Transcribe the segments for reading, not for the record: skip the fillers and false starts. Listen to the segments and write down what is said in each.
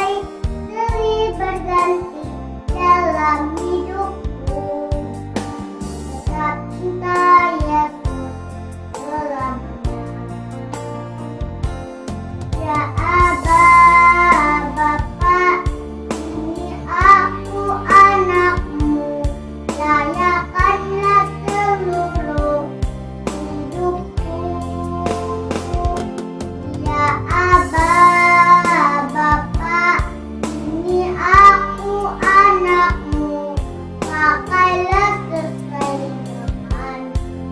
baik silih berganti dalam hidupku. Tetap cinta Yesus selamanya. Ya Aba, Bapa, ini aku anakmu, layakanlah seluruh hidupku. Ya Aba, Bapa, ini aku anakmu, pakailah sesuai dengan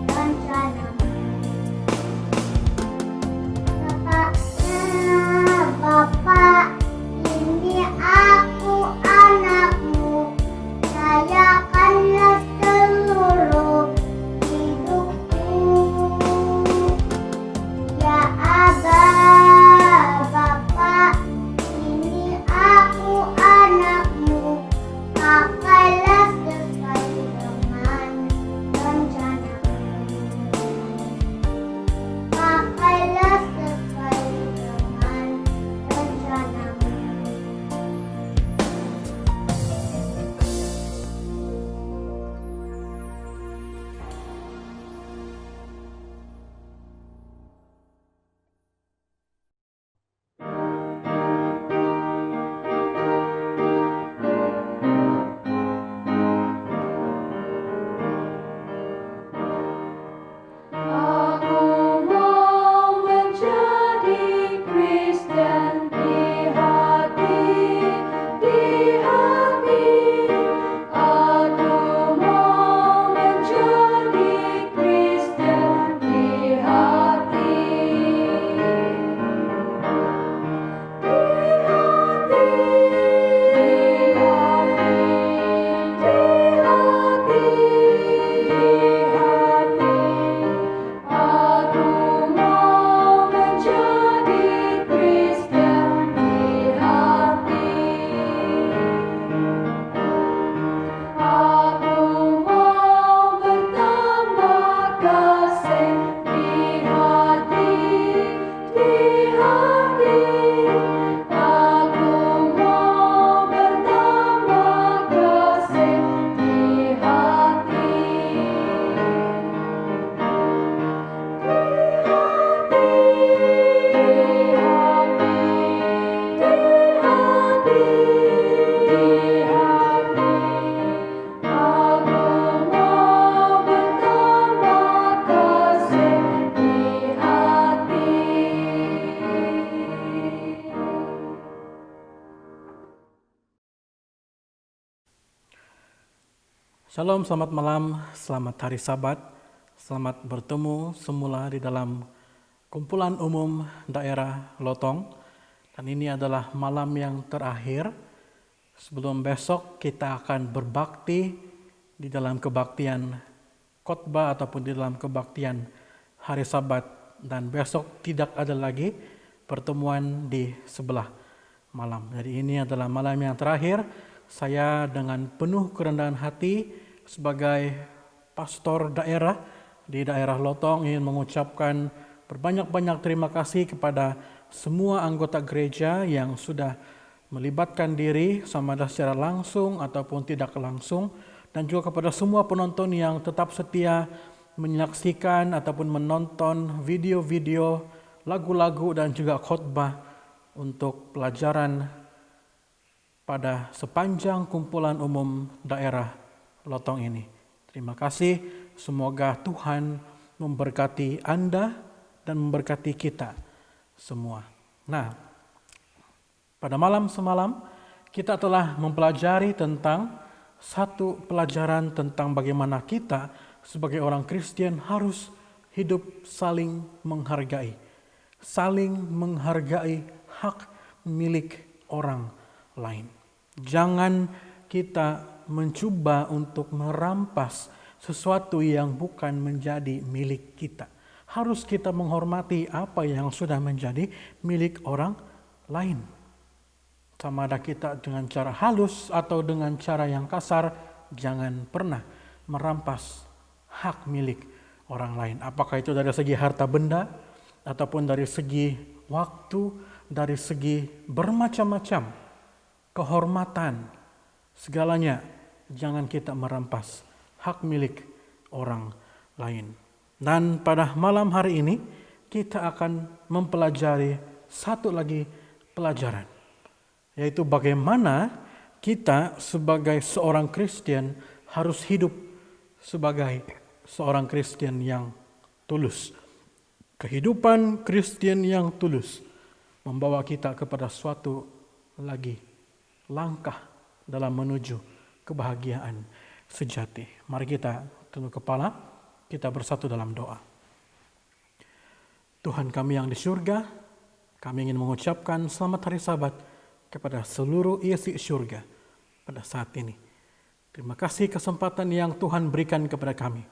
rencanamu. Bapa, ini aku anakmu, layakanlah seluruh hidupku. Ya Aba, Bapa, ini aku anakmu, pakailah sesuai dengan rencanamu. Pakailah sesuai dengan rencanamu. Aku mau menjadi Kristen di hati. Aku mau menjadi Kristen di hati. Aku mau menjadi Kristen di hati. Aku mau bertambah kasih di hati. Aku mau bertambah kasih di hati. Aku mau bertambah kasih di hati. Shalom, selamat malam, selamat hari Sabat, selamat bertemu semula di dalam kumpulan umum daerah Lotong. Dan ini adalah malam yang terakhir sebelum besok kita akan berbakti di dalam kebaktian khotbah ataupun di dalam kebaktian hari Sabat. Dan besok tidak ada lagi pertemuan di sebelah malam. Jadi ini adalah malam yang terakhir. Saya dengan penuh kerendahan hati sebagai pastor daerah di daerah Lotong ingin mengucapkan berbanyak-banyak terima kasih kepada semua anggota gereja yang sudah melibatkan diri sama ada secara langsung ataupun tidak langsung, dan juga kepada semua penonton yang tetap setia menyaksikan ataupun menonton video-video, lagu-lagu dan juga khotbah untuk pelajaran pada sepanjang kumpulan umum daerah Lotong ini. Terima kasih, semoga Tuhan memberkati Anda dan memberkati kita semua. Nah, pada malam semalam kita telah mempelajari tentang satu pelajaran tentang bagaimana kita sebagai orang Kristen harus hidup saling menghargai. Saling menghargai hak milik orang lain. Jangan kita mencoba untuk merampas sesuatu yang bukan menjadi milik kita. Harus kita menghormati apa yang sudah menjadi milik orang lain. Sama ada kita dengan cara halus atau dengan cara yang kasar, jangan pernah merampas hak milik orang lain. Apakah itu dari segi harta benda, ataupun dari segi waktu, dari segi bermacam-macam kehormatan, segalanya. Jangan kita merampas hak milik orang lain. Dan pada malam hari ini kita akan mempelajari satu lagi pelajaran, yaitu bagaimana kita sebagai seorang Kristen harus hidup sebagai seorang Kristen yang tulus. Kehidupan Kristen yang tulus membawa kita kepada suatu lagi langkah dalam menuju kebahagiaan sejati. Mari kita tunduk kepala, kita bersatu dalam doa. Tuhan kami yang di surga, kami ingin mengucapkan selamat hari Sabat kepada seluruh isi surga pada saat ini. Terima kasih kesempatan yang Tuhan berikan kepada kami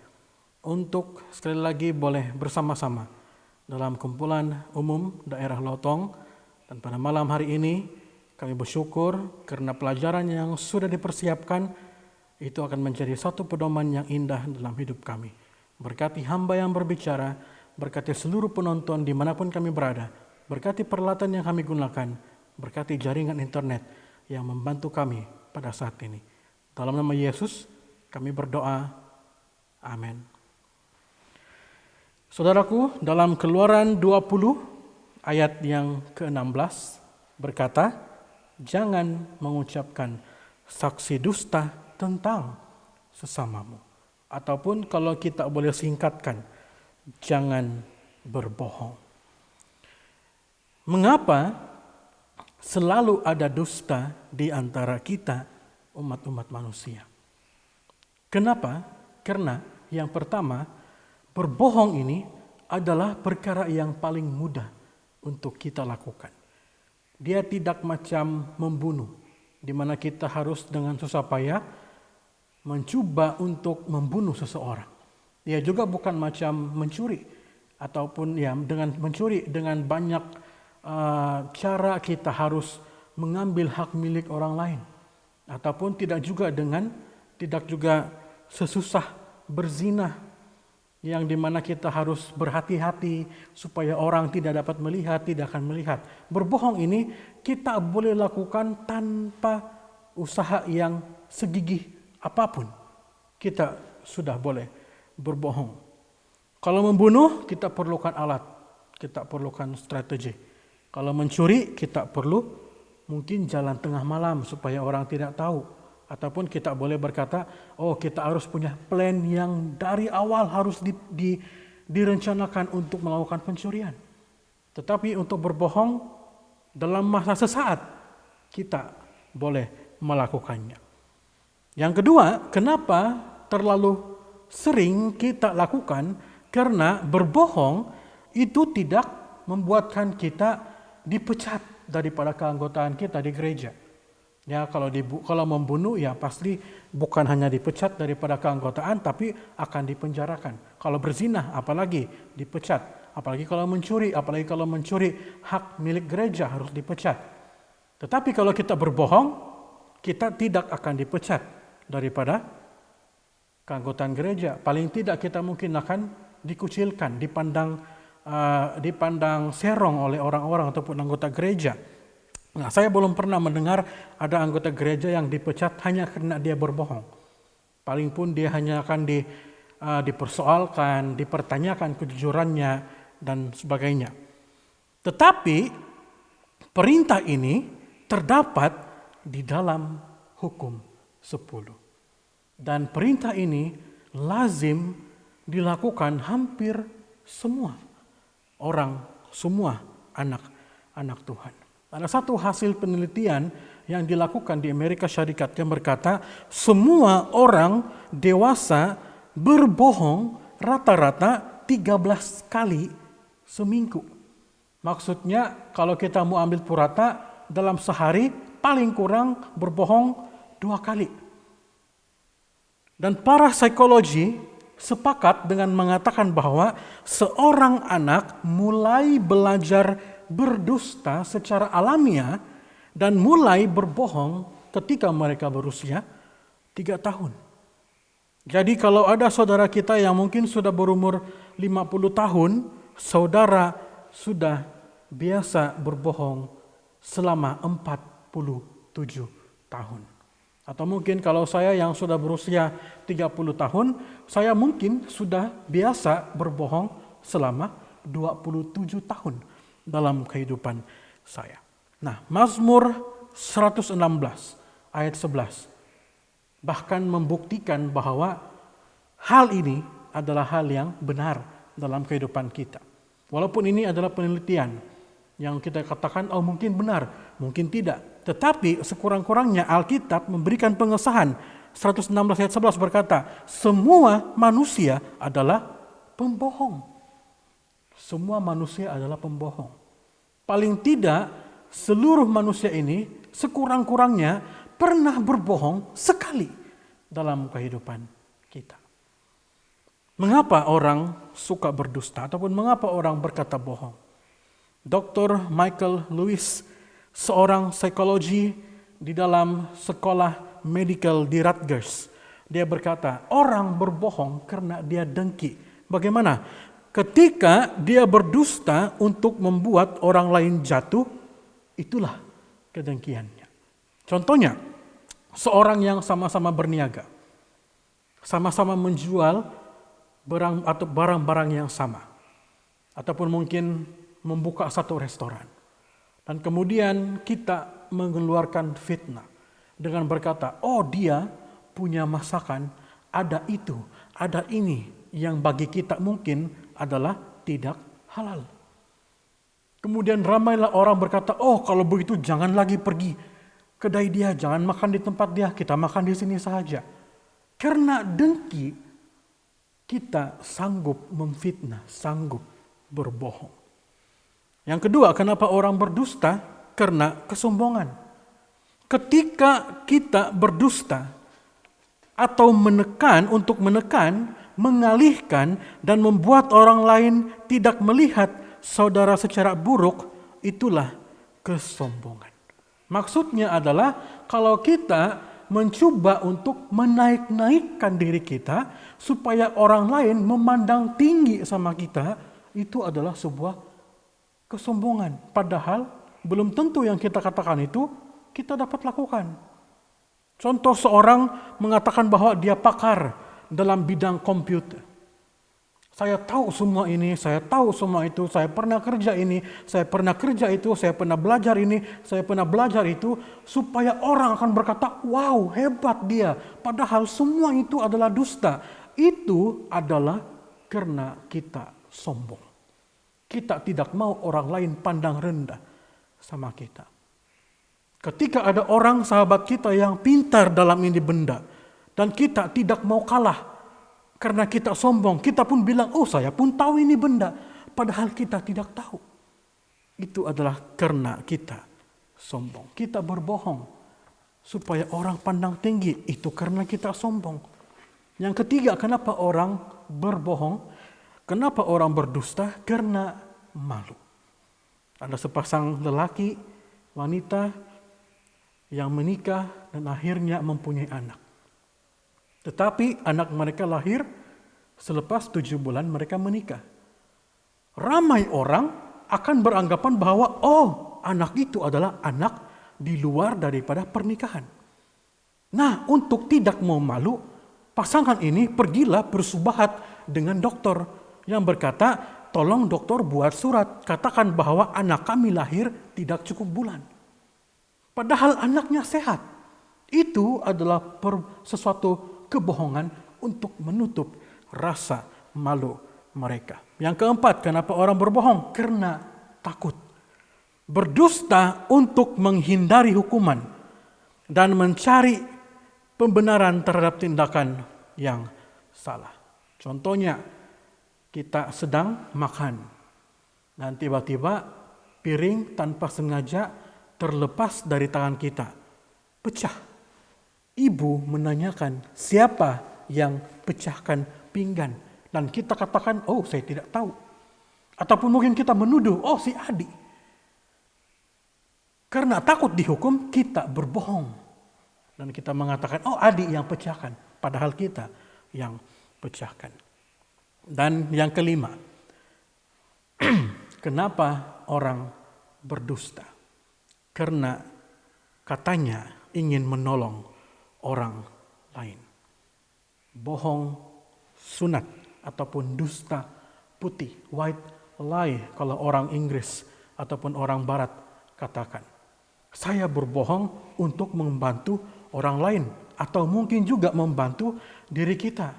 untuk sekali lagi boleh bersama-sama dalam kumpulan umum daerah Lotong. Dan pada malam hari ini kami bersyukur karena pelajaran yang sudah dipersiapkan itu akan menjadi satu pedoman yang indah dalam hidup kami. Berkati hamba yang berbicara, berkati seluruh penonton dimanapun kami berada, berkati peralatan yang kami gunakan, berkati jaringan internet yang membantu kami pada saat ini. Dalam nama Yesus kami berdoa. Amin. Saudaraku, dalam Keluaran 20 ayat yang ke-16 berkata, jangan mengucapkan saksi dusta tentang sesamamu. Ataupun kalau kita boleh singkatkan, jangan berbohong. Mengapa selalu ada dusta di antara kita umat-umat manusia? Kenapa? Karena yang pertama, berbohong ini adalah perkara yang paling mudah untuk kita lakukan. Dia tidak macam membunuh, di mana kita harus dengan susah payah mencoba untuk membunuh seseorang. Dia juga bukan macam mencuri, ataupun ya dengan mencuri dengan banyak cara kita harus mengambil hak milik orang lain, ataupun tidak juga sesusah berzina, yang dimana kita harus berhati-hati supaya orang tidak dapat melihat, tidak akan melihat. Berbohong ini kita boleh lakukan tanpa usaha yang segigih apapun. Kita sudah boleh berbohong. Kalau membunuh, kita perlukan alat, kita perlukan strategi. Kalau mencuri, kita perlu mungkin jalan tengah malam supaya orang tidak tahu. Ataupun kita boleh berkata, kita harus punya plan yang dari awal harus direncanakan untuk melakukan pencurian. Tetapi untuk berbohong dalam masa sesaat, kita boleh melakukannya. Yang kedua, kenapa terlalu sering kita lakukan? Karena berbohong itu tidak membuatkan kita dipecat daripada keanggotaan kita di gereja. Ya, kalau membunuh ya pasti bukan hanya dipecat daripada keanggotaan, tapi akan dipenjarakan. Kalau berzina apalagi dipecat. Apalagi kalau mencuri hak milik gereja harus dipecat. Tetapi kalau kita berbohong, kita tidak akan dipecat daripada keanggotaan gereja. Paling tidak kita mungkin akan dikucilkan, dipandang serong oleh orang-orang ataupun anggota gereja. Nah, saya belum pernah mendengar ada anggota gereja yang dipecat hanya karena dia berbohong. Paling pun dia hanya akan dipersoalkan, dipertanyakan kejujurannya, dan sebagainya. Tetapi perintah ini terdapat di dalam hukum 10. Dan perintah ini lazim dilakukan hampir semua orang, semua anak Tuhan. Ada satu hasil penelitian yang dilakukan di Amerika Syarikat yang berkata semua orang dewasa berbohong rata-rata 13 kali seminggu. Maksudnya kalau kita mau ambil purata dalam sehari paling kurang berbohong 2 kali. Dan para psikologi sepakat dengan mengatakan bahwa seorang anak mulai belajar berdusta secara alamiah dan mulai berbohong ketika mereka berusia 3 tahun. Jadi kalau ada saudara kita yang mungkin sudah berumur 50 tahun, saudara sudah biasa berbohong selama 40 tahun. Atau mungkin kalau saya yang sudah berusia 30 tahun, saya mungkin sudah biasa berbohong selama 27 tahun dalam kehidupan saya. Nah, Mazmur 116 ayat 11 bahkan membuktikan bahwa hal ini adalah hal yang benar dalam kehidupan kita. Walaupun ini adalah penelitian yang kita katakan, oh mungkin benar, mungkin tidak. Tetapi sekurang-kurangnya Alkitab memberikan pengesahan. 116 ayat 11 berkata, semua manusia adalah pembohong. Semua manusia adalah pembohong. Paling tidak, seluruh manusia ini sekurang-kurangnya pernah berbohong sekali dalam kehidupan kita. Mengapa orang suka berdusta ataupun mengapa orang berkata bohong? Dr. Michael Lewis, seorang psikologi di dalam sekolah medical di Rutgers, dia berkata, orang berbohong karena dia dengki. Bagaimana? Ketika dia berdusta untuk membuat orang lain jatuh, itulah kedengkiannya. Contohnya, seorang yang sama-sama berniaga, sama-sama menjual barang-barang yang sama, ataupun mungkin membuka satu restoran. Dan kemudian kita mengeluarkan fitnah dengan berkata, oh dia punya masakan, ada itu, ada ini, yang bagi kita mungkin adalah tidak halal. Kemudian ramailah orang berkata, oh kalau begitu jangan lagi pergi kedai dia, jangan makan di tempat dia, kita makan di sini saja. Karena dengki, kita sanggup memfitnah, sanggup berbohong. Yang kedua, kenapa orang berdusta? Karena kesombongan. Ketika kita berdusta atau menekan, mengalihkan dan membuat orang lain tidak melihat saudara secara buruk, itulah kesombongan. Maksudnya adalah kalau kita mencoba untuk menaik-naikkan diri kita supaya orang lain memandang tinggi sama kita, itu adalah sebuah kesombongan. Padahal belum tentu yang kita katakan itu kita dapat lakukan. Contoh, seorang mengatakan bahwa dia pakar dalam bidang komputer. Saya tahu semua ini, saya tahu semua itu, saya pernah kerja ini, saya pernah kerja itu, saya pernah belajar ini, saya pernah belajar itu, supaya orang akan berkata, wow hebat dia. Padahal semua itu adalah dusta. Itu adalah karena kita sombong. Kita tidak mau orang lain pandang rendah sama kita. Ketika ada orang sahabat kita yang pintar dalam ini benda, dan kita tidak mau kalah, karena kita sombong, kita pun bilang, oh saya pun tahu ini benda. Padahal kita tidak tahu. Itu adalah karena kita sombong. Kita berbohong supaya orang pandang tinggi. Itu karena kita sombong. Yang ketiga, kenapa orang berbohong? Kenapa orang berdusta? Karena malu. Ada sepasang lelaki, wanita yang menikah dan akhirnya mempunyai anak. Tetapi anak mereka lahir selepas 7 bulan mereka menikah. Ramai orang akan beranggapan bahwa oh, anak itu adalah anak di luar daripada pernikahan. Nah, untuk tidak mau malu, pasangan ini pergilah bersubahat dengan dokter yang berkata, tolong dokter buat surat, katakan bahwa anak kami lahir tidak cukup bulan. Padahal anaknya sehat. Itu adalah sesuatu kebohongan untuk menutup rasa malu mereka. Yang keempat, kenapa orang berbohong? Karena takut. Berdusta untuk menghindari hukuman dan mencari pembenaran terhadap tindakan yang salah. Contohnya, kita sedang makan dan tiba-tiba piring tanpa sengaja terlepas dari tangan kita, pecah. Ibu menanyakan siapa yang pecahkan pinggan, dan kita katakan, oh saya tidak tahu. Ataupun mungkin kita menuduh, oh si adik. Karena takut dihukum, kita berbohong. Dan kita mengatakan, oh adik yang pecahkan, padahal kita yang pecahkan. Dan yang kelima, kenapa orang berdusta? Karena katanya ingin menolong orang lain. Bohong sunat ataupun dusta putih, white lie kalau orang Inggris ataupun orang Barat katakan. Saya berbohong untuk membantu orang lain atau mungkin juga membantu diri kita.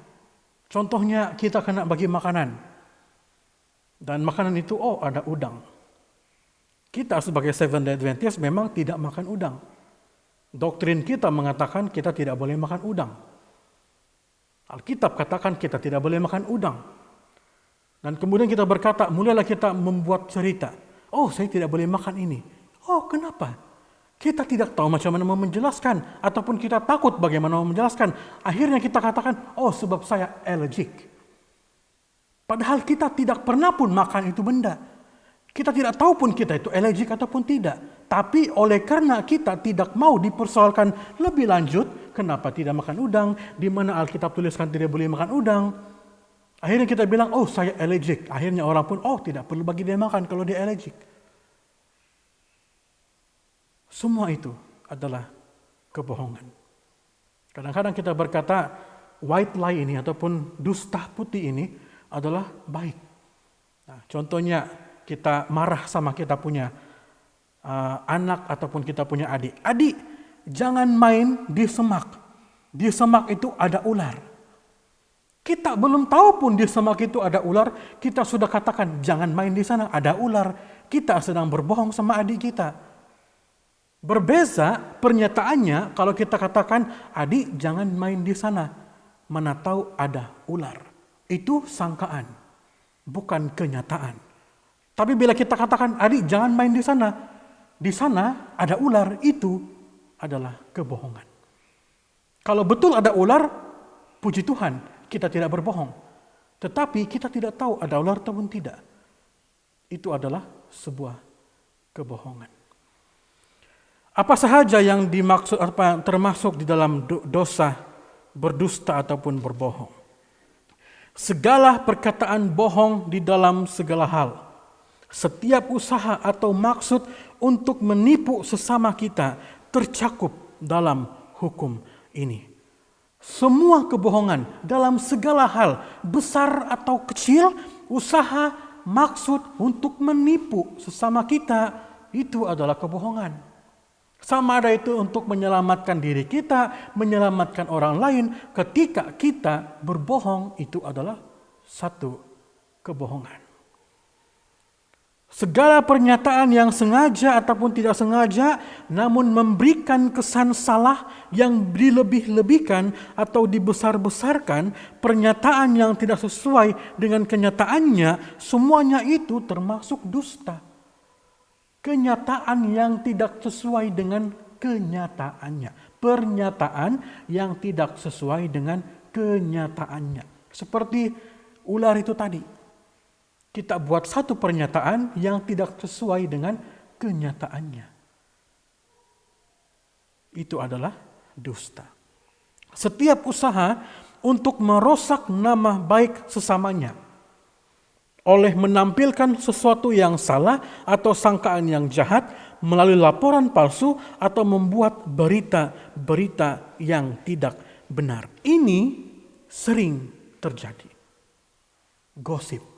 Contohnya kita kena bagi makanan dan makanan itu ada udang. Kita sebagai Seventh-day Adventist memang tidak makan udang. Doktrin kita mengatakan kita tidak boleh makan udang. Alkitab katakan kita tidak boleh makan udang. Dan kemudian kita berkata, mulailah kita membuat cerita. Oh, saya tidak boleh makan ini. Oh, kenapa? Kita tidak tahu macam mana mau menjelaskan. Ataupun kita takut bagaimana mau menjelaskan. Akhirnya kita katakan, oh sebab saya allergic. Padahal kita tidak pernah pun makan itu benda. Kita tidak tahu pun kita itu allergic ataupun tidak. Tapi oleh karena kita tidak mau dipersoalkan lebih lanjut, kenapa tidak makan udang, di mana Alkitab tuliskan tidak boleh makan udang. Akhirnya kita bilang, oh saya allergic. Akhirnya orang pun, oh tidak perlu bagi dia makan kalau dia allergic. Semua itu adalah kebohongan. Kadang-kadang kita berkata, white lie ini ataupun dusta putih ini adalah baik. Nah, contohnya kita marah sama kita punya anak ataupun kita punya adik. Adik, jangan main di semak. Di semak itu ada ular. Kita belum tahu pun di semak itu ada ular, kita sudah katakan jangan main di sana, ada ular. Kita sedang berbohong sama adik kita. Berbeza pernyataannya kalau kita katakan, adik jangan main di sana, mana tahu ada ular. Itu sangkaan, bukan kenyataan. Tapi bila kita katakan, adik jangan main di sana ada ular, itu adalah kebohongan. Kalau betul ada ular, puji Tuhan, kita tidak berbohong. Tetapi kita tidak tahu ada ular ataupun tidak. Itu adalah sebuah kebohongan. Apa sahaja yang dimaksud termasuk di dalam dosa berdusta ataupun berbohong? Segala perkataan bohong di dalam segala hal. Setiap usaha atau maksud untuk menipu sesama kita tercakup dalam hukum ini. Semua kebohongan dalam segala hal, besar atau kecil, usaha, maksud untuk menipu sesama kita, itu adalah kebohongan. Sama ada itu untuk menyelamatkan diri kita, menyelamatkan orang lain, ketika kita berbohong, itu adalah satu kebohongan. Segala pernyataan yang sengaja ataupun tidak sengaja, namun memberikan kesan salah yang dilebih-lebihkan atau dibesar-besarkan, pernyataan yang tidak sesuai dengan kenyataannya, semuanya itu termasuk dusta. Kenyataan yang tidak sesuai dengan kenyataannya. Pernyataan yang tidak sesuai dengan kenyataannya. Seperti ular itu tadi. Kita buat satu pernyataan yang tidak sesuai dengan kenyataannya. Itu adalah dusta. Setiap usaha untuk merusak nama baik sesamanya oleh menampilkan sesuatu yang salah atau sangkaan yang jahat melalui laporan palsu atau membuat berita-berita yang tidak benar. Ini sering terjadi. Gosip.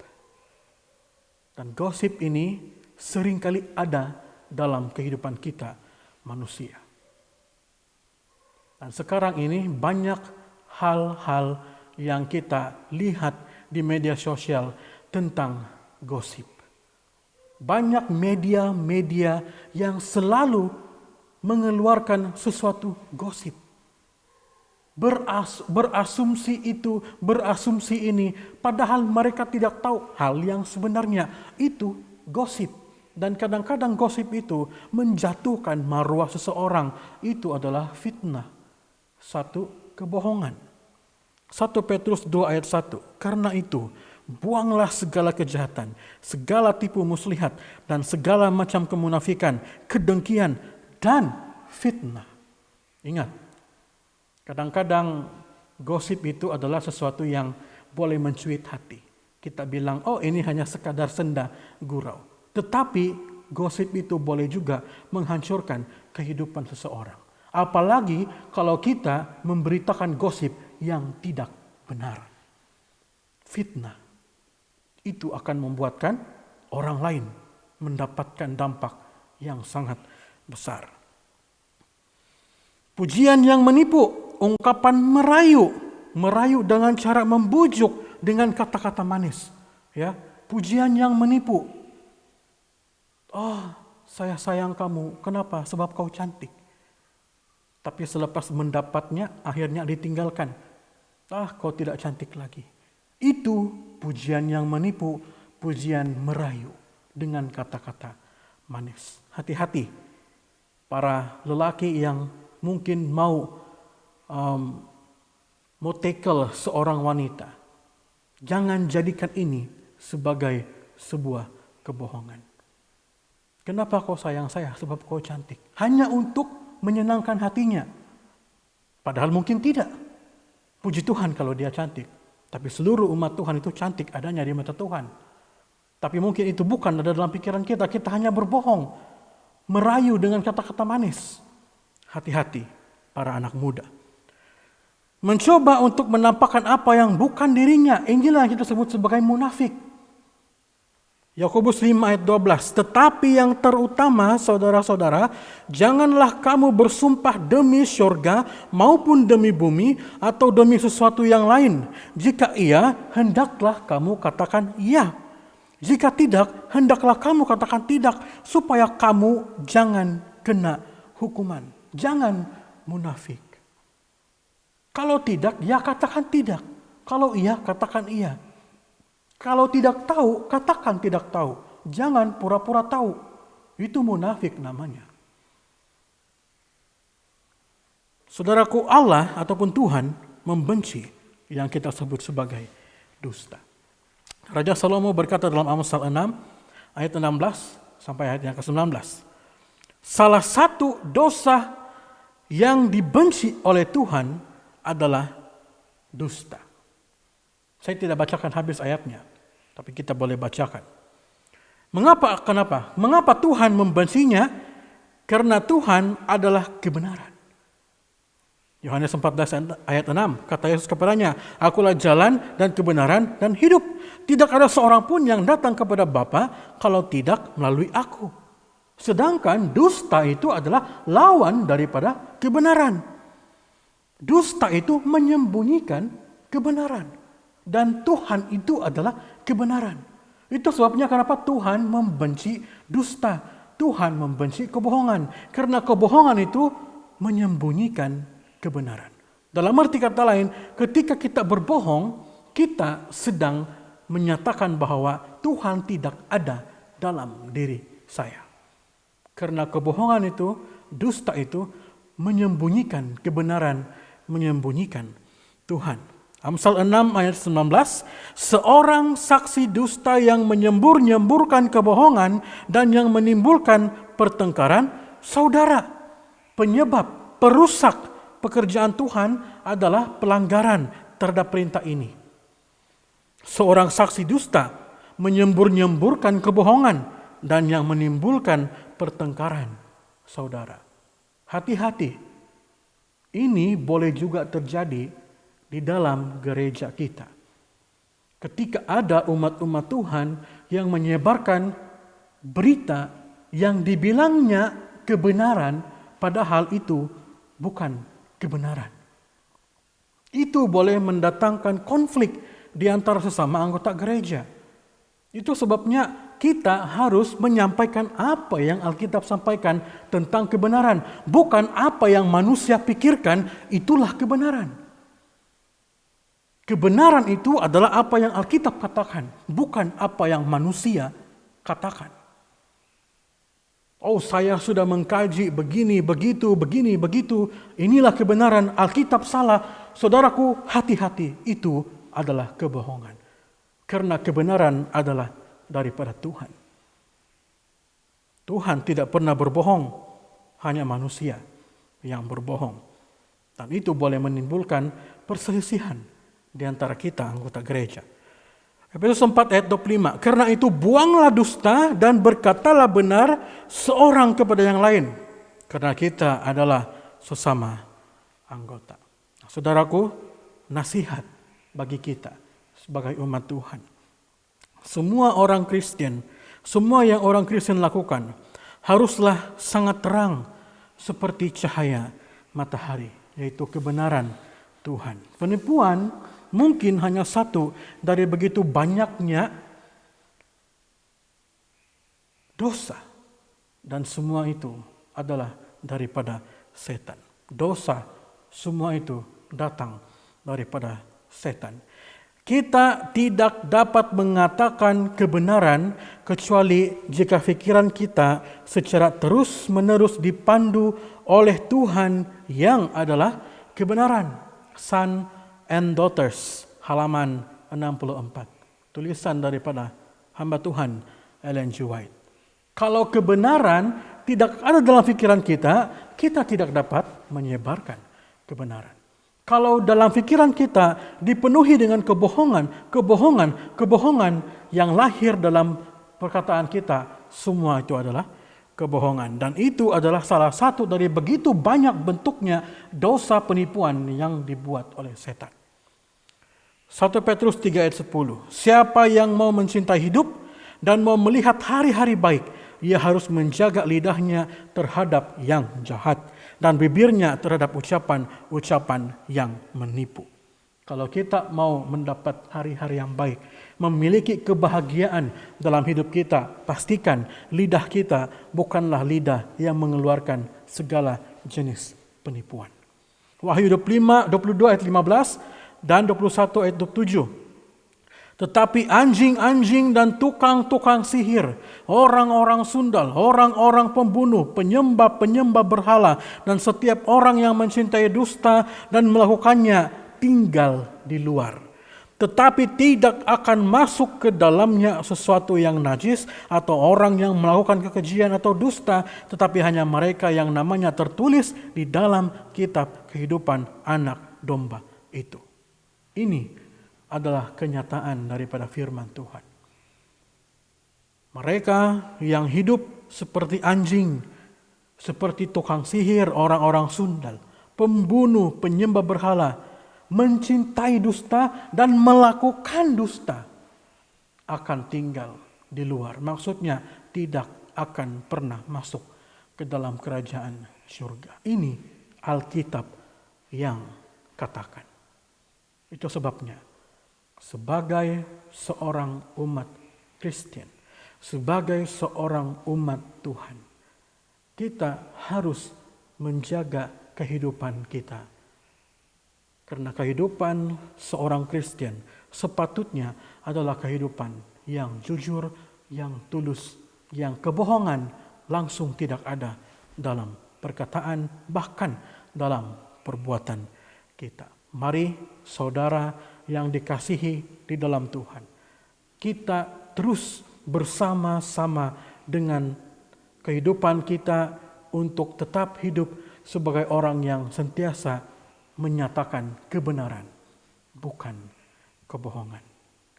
Dan gosip ini seringkali ada dalam kehidupan kita manusia. Dan sekarang ini banyak hal-hal yang kita lihat di media sosial tentang gosip. Banyak media-media yang selalu mengeluarkan sesuatu gosip. Berasumsi itu, berasumsi ini, padahal mereka tidak tahu hal yang sebenarnya. Itu gosip. Dan kadang-kadang gosip itu menjatuhkan marwah seseorang. Itu adalah fitnah. Satu kebohongan. 1 Petrus 2 ayat 1. Karena itu, buanglah segala kejahatan, segala tipu muslihat, dan segala macam kemunafikan, kedengkian, dan fitnah. Ingat, kadang-kadang gosip itu adalah sesuatu yang boleh mencuit hati. Kita bilang, oh ini hanya sekadar senda gurau. Tetapi gosip itu boleh juga menghancurkan kehidupan seseorang. Apalagi kalau kita memberitakan gosip yang tidak benar. Fitnah itu akan membuatkan orang lain mendapatkan dampak yang sangat besar. Pujian yang menipu, ungkapan merayu dengan cara membujuk dengan kata-kata manis. Ya, pujian yang menipu. Saya sayang kamu. Kenapa? Sebab kau cantik. Tapi selepas mendapatnya, akhirnya ditinggalkan. Kau tidak cantik lagi. Itu pujian yang menipu, pujian merayu dengan kata-kata manis. Hati-hati para lelaki yang mungkin mau tackle seorang wanita. Jangan jadikan ini sebagai sebuah kebohongan. Kenapa kau sayang saya? Sebab kau cantik. Hanya untuk menyenangkan hatinya. Padahal mungkin tidak. Puji Tuhan kalau dia cantik. Tapi seluruh umat Tuhan itu cantik adanya di mata Tuhan. Tapi mungkin itu bukan ada dalam pikiran kita. Kita hanya berbohong. Merayu dengan kata-kata manis. Hati-hati para anak muda. Mencoba untuk menampakkan apa yang bukan dirinya. Inilah yang kita sebut sebagai munafik. Yakobus 5 ayat 12. Tetapi yang terutama saudara-saudara, janganlah kamu bersumpah demi syurga maupun demi bumi atau demi sesuatu yang lain. Jika iya, hendaklah kamu katakan iya. Jika tidak, hendaklah kamu katakan tidak, supaya kamu jangan kena hukuman. Jangan munafik. Kalau tidak, ya katakan tidak. Kalau iya, katakan iya. Kalau tidak tahu, katakan tidak tahu. Jangan pura-pura tahu. Itu munafik namanya. Saudaraku, Allah ataupun Tuhan membenci yang kita sebut sebagai dusta. Raja Salomo berkata dalam Amsal 6 ayat 16 sampai ayat yang ke-19. Salah satu dosa yang dibenci oleh Tuhan adalah dusta. Saya tidak bacakan habis ayatnya, tapi kita boleh bacakan. Kenapa? Mengapa Tuhan membencinya? Karena Tuhan adalah kebenaran. Yohanes 14 ayat 6, kata Yesus kepadanya, Akulah jalan dan kebenaran dan hidup. Tidak ada seorang pun yang datang kepada Bapa kalau tidak melalui aku. Sedangkan dusta itu adalah lawan daripada kebenaran. Dusta itu menyembunyikan kebenaran. Dan Tuhan itu adalah kebenaran. Itu sebabnya kenapa Tuhan membenci dusta. Tuhan membenci kebohongan. Karena kebohongan itu menyembunyikan kebenaran. Dalam arti kata lain, ketika kita berbohong, kita sedang menyatakan bahwa Tuhan tidak ada dalam diri saya. Karena kebohongan itu, dusta itu menyembunyikan kebenaran, menyembunyikan Tuhan. Amsal 6 ayat 19, seorang saksi dusta yang menyembur-nyemburkan kebohongan dan yang menimbulkan pertengkaran saudara. Penyebab, perusak pekerjaan Tuhan adalah pelanggaran terhadap perintah ini. Seorang saksi dusta menyembur-nyemburkan kebohongan dan yang menimbulkan pertengkaran saudara. Hati-hati, ini boleh juga terjadi di dalam gereja kita. Ketika ada umat-umat Tuhan yang menyebarkan berita yang dibilangnya kebenaran, padahal itu bukan kebenaran. Itu boleh mendatangkan konflik di antara sesama anggota gereja. Itu sebabnya kita harus menyampaikan apa yang Alkitab sampaikan tentang kebenaran. Bukan apa yang manusia pikirkan, itulah kebenaran. Kebenaran itu adalah apa yang Alkitab katakan, bukan apa yang manusia katakan. Oh, saya sudah mengkaji begini, begitu, inilah kebenaran, Alkitab salah. Saudaraku, hati-hati, itu adalah kebohongan. Karena kebenaran adalah daripada Tuhan. Tuhan tidak pernah berbohong, hanya manusia yang berbohong. Dan itu boleh menimbulkan perselisihan di antara kita anggota gereja. Efesus 4 ayat 25. Karena itu buanglah dusta dan berkatalah benar seorang kepada yang lain. Karena kita adalah sesama anggota. Saudaraku, nasihat bagi kita sebagai umat Tuhan. Semua orang Kristen, semua yang orang Kristen lakukan haruslah sangat terang seperti cahaya matahari, yaitu kebenaran Tuhan. Penipuan mungkin hanya satu dari begitu banyaknya dosa, dan semua itu adalah daripada setan. Dosa semua itu datang daripada setan. Kita tidak dapat mengatakan kebenaran kecuali jika pikiran kita secara terus-menerus dipandu oleh Tuhan yang adalah kebenaran. Son and Daughters, halaman 64. Tulisan daripada hamba Tuhan Ellen G. White. Kalau kebenaran tidak ada dalam pikiran kita, kita tidak dapat menyebarkan kebenaran. Kalau dalam pikiran kita dipenuhi dengan kebohongan yang lahir dalam perkataan kita, semua itu adalah kebohongan. Dan itu adalah salah satu dari begitu banyak bentuknya dosa penipuan yang dibuat oleh setan. 1 Petrus 3 ayat 10. Siapa yang mau mencintai hidup dan mau melihat hari-hari baik, ia harus menjaga lidahnya terhadap yang jahat dan bibirnya terhadap ucapan-ucapan yang menipu. Kalau kita mau mendapat hari-hari yang baik, memiliki kebahagiaan dalam hidup kita, pastikan lidah kita bukanlah lidah yang mengeluarkan segala jenis penipuan. Wahyu 22 ayat 15 dan 21 ayat 27. Tetapi anjing-anjing dan tukang-tukang sihir, orang-orang sundal, orang-orang pembunuh, penyembah-penyembah berhala, dan setiap orang yang mencintai dusta dan melakukannya tinggal di luar. Tetapi tidak akan masuk ke dalamnya sesuatu yang najis atau orang yang melakukan kekejian atau dusta, tetapi hanya mereka yang namanya tertulis di dalam kitab kehidupan anak domba itu. Ini adalah kenyataan daripada firman Tuhan. Mereka yang hidup seperti anjing, seperti tukang sihir, orang-orang sundal, pembunuh, penyembah berhala, mencintai dusta dan melakukan dusta, akan tinggal di luar. Maksudnya tidak akan pernah masuk ke dalam kerajaan surga. Ini Alkitab yang katakan. Itu sebabnya sebagai seorang umat Kristen, sebagai seorang umat Tuhan, kita harus menjaga kehidupan kita. Karena kehidupan seorang Kristen sepatutnya adalah kehidupan yang jujur, yang tulus, yang kebohongan langsung tidak ada dalam perkataan, bahkan dalam perbuatan kita. Mari saudara yang dikasihi di dalam Tuhan, kita terus bersama-sama dengan kehidupan kita untuk tetap hidup sebagai orang yang sentiasa menyatakan kebenaran, bukan kebohongan.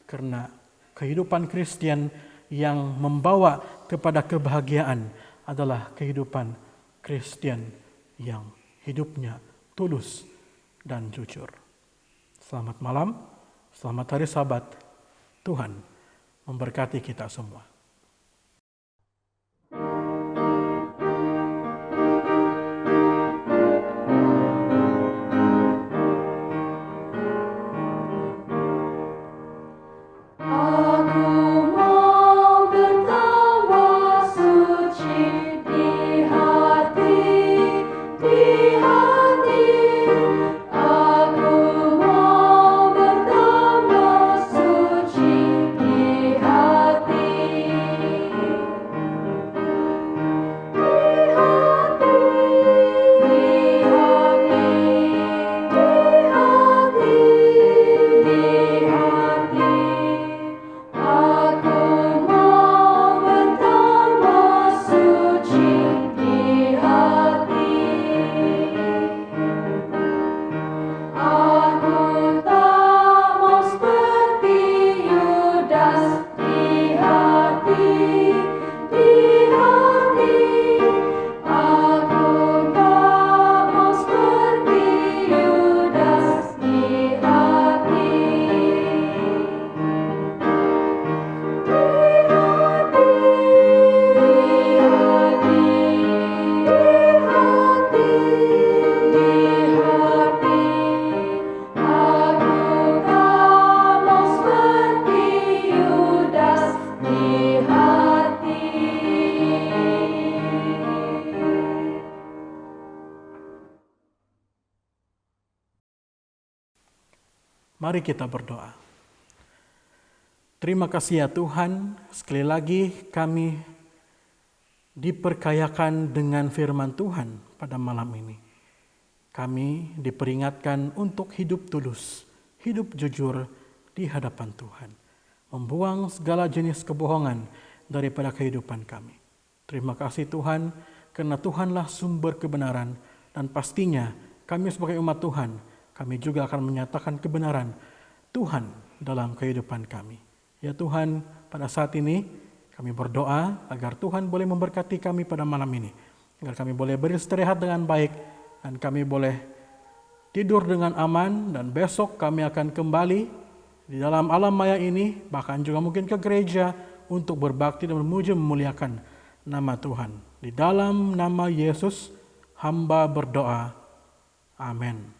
Karena kehidupan Kristen yang membawa kepada kebahagiaan adalah kehidupan Kristen yang hidupnya tulus dan jujur. Selamat malam, selamat hari Sabat. Tuhan memberkati kita semua. Hati Mari kita berdoa. Terima kasih ya Tuhan, sekali lagi kami diperkayakan dengan firman Tuhan pada malam ini. Kami diperingatkan untuk hidup tulus, hidup jujur di hadapan Tuhan. Membuang segala jenis kebohongan daripada kehidupan kami. Terima kasih Tuhan, karena Tuhanlah sumber kebenaran dan pastinya kami sebagai umat Tuhan, kami juga akan menyatakan kebenaran Tuhan dalam kehidupan kami. Ya Tuhan, pada saat ini kami berdoa agar Tuhan boleh memberkati kami pada malam ini. Agar kami boleh beristirahat dengan baik dan kami boleh tidur dengan aman, dan besok kami akan kembali di dalam alam maya ini, bahkan juga mungkin ke gereja untuk berbakti dan memuji memuliakan nama Tuhan. Di dalam nama Yesus hamba berdoa. Amin.